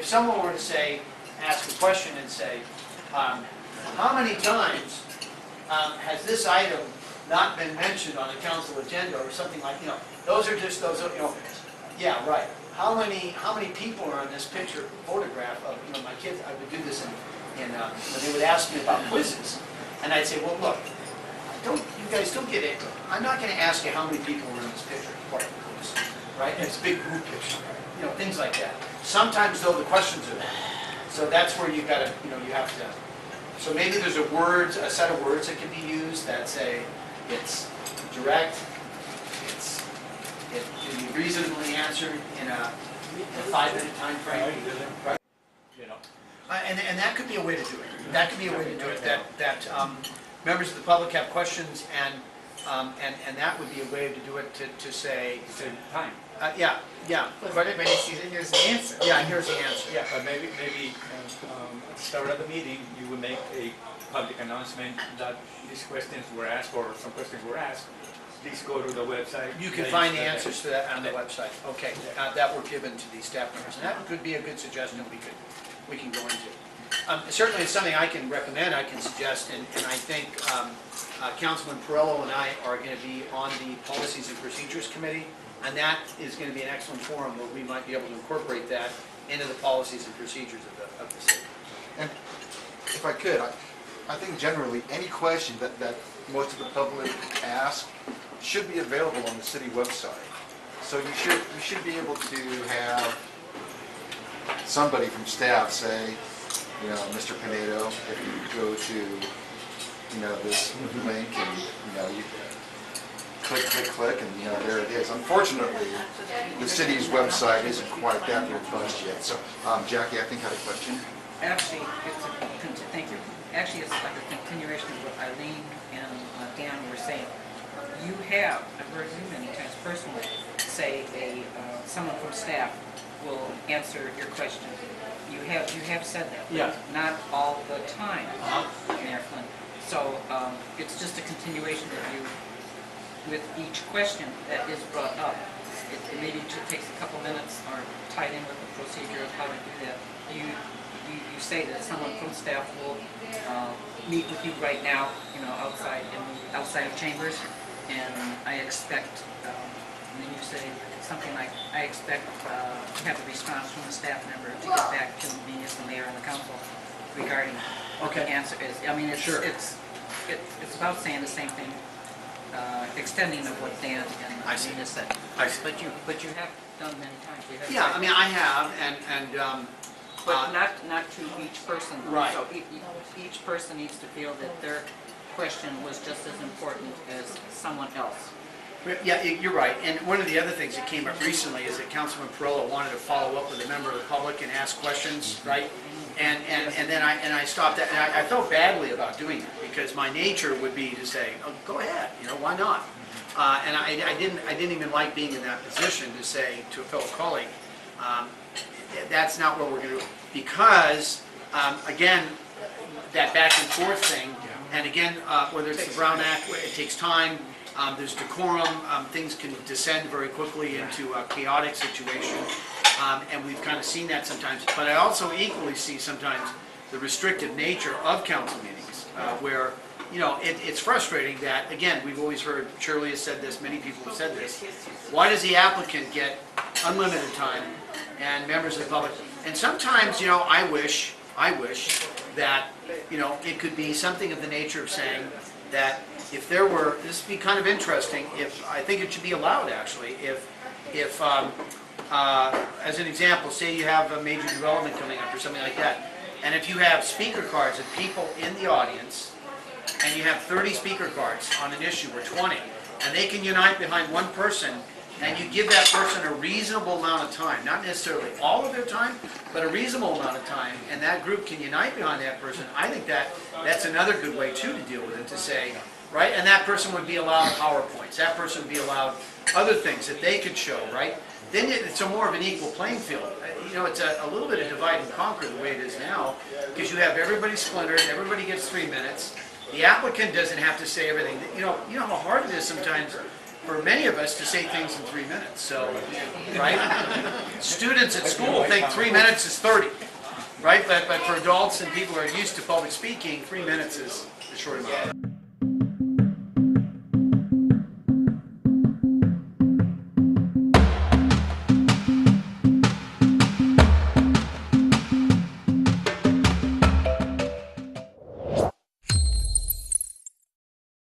someone were to say, ask a question and say, how many times has this item not been mentioned on the council agenda or something like, those are just those, yeah, right. How many people are in this picture photograph of, my kids? I would do this in they would ask me about quizzes, and I'd say, well, look, you guys don't get it. I'm not going to ask you how many people are in this picture, right? It's a big group picture, things like that. Sometimes though the questions are there, so that's where you got to, you have to. So maybe there's a set of words that can be used that say it's direct. It can be reasonably answered in a 5-minute time frame, right? And that could be a way to do it. That could be a way to do it. That members of the public have questions, and that would be a way to do it. To say time. Yeah. But here's the answer. Yeah, here's the answer. Yeah, but maybe at the start of the meeting you would make a public announcement that these questions were asked, or some questions were asked. Please go to the website. You can find the answers to that on the website. Okay, that were given to these staff members, and that could be a good suggestion we can go into. Certainly, it's something I can recommend, I can suggest, and I think Councilman Perillo and I are going to be on the Policies and Procedures Committee, and that is going to be an excellent forum where we might be able to incorporate that into the policies and procedures of the city. And if I could, I think generally any question that most of the public ask should be available on the city website. So you should be able to have somebody from staff say, Mr. Pinedo, if you go to this link and you click and there it is. Unfortunately, the city's website isn't quite that robust yet. So Jackie, I think had a question. Actually, thank you. Actually, it's like a continuation of what Eileen and Dan were saying. You have, I've heard you many times personally, say someone from staff will answer your question. You have said that. Yeah. Not all the time, Mayor Flynn. So it's just a continuation of you with each question that is brought up. It maybe takes a couple minutes or tied in with the procedure of how to do that. You say that someone from staff will meet with you right now, outside of chambers, and I expect, and then you say something like, I expect to have a response from the staff member to get back to me as the mayor and the council regarding what the answer is. I mean, it's about saying the same thing, extending of what Dan and Nina said. But you have done many times. Yeah, I mean, I have, and but not to each person. Right. So each person needs to feel that their question was just as important as someone else. Yeah, you're right. And one of the other things that came up recently is that Councilman Perillo wanted to follow up with a member of the public and ask questions, right? And then I stopped that, and I felt badly about doing it because my nature would be to say, oh, go ahead, why not? And I didn't even like being in that position to say to a fellow colleague, that's not what we're going to do, because again, that back and forth thing, and again, whether it's the Brown Act, it takes time. There's decorum. Things can descend very quickly into a chaotic situation, and we've kind of seen that sometimes. But I also equally see sometimes the restrictive nature of council meetings, where it's frustrating that, again, we've always heard, Shirley has said this, many people have said this, why does the applicant get unlimited time and members of the public? And sometimes, I wish that, it could be something of the nature of saying that if there were, this would be kind of interesting, I think it should be allowed actually, if as an example, say you have a major development coming up or something like that, and if you have speaker cards of people in the audience, and you have 30 speaker cards on an issue, or 20, and they can unite behind one person, and you give that person a reasonable amount of time, not necessarily all of their time, but a reasonable amount of time, and that group can unite behind that person, I think that's another good way too to deal with it, to say, right, and that person would be allowed PowerPoints, that person would be allowed other things that they could show, right? Then it's a more of an equal playing field. It's a little bit of divide and conquer the way it is now, because you have everybody splintered, everybody gets 3 minutes. The applicant doesn't have to say everything. You know how hard it is sometimes for many of us to say things in 3 minutes, so, right? Students at school think 3 minutes is 30, right? But for adults and people who are used to public speaking, 3 minutes is a short amount.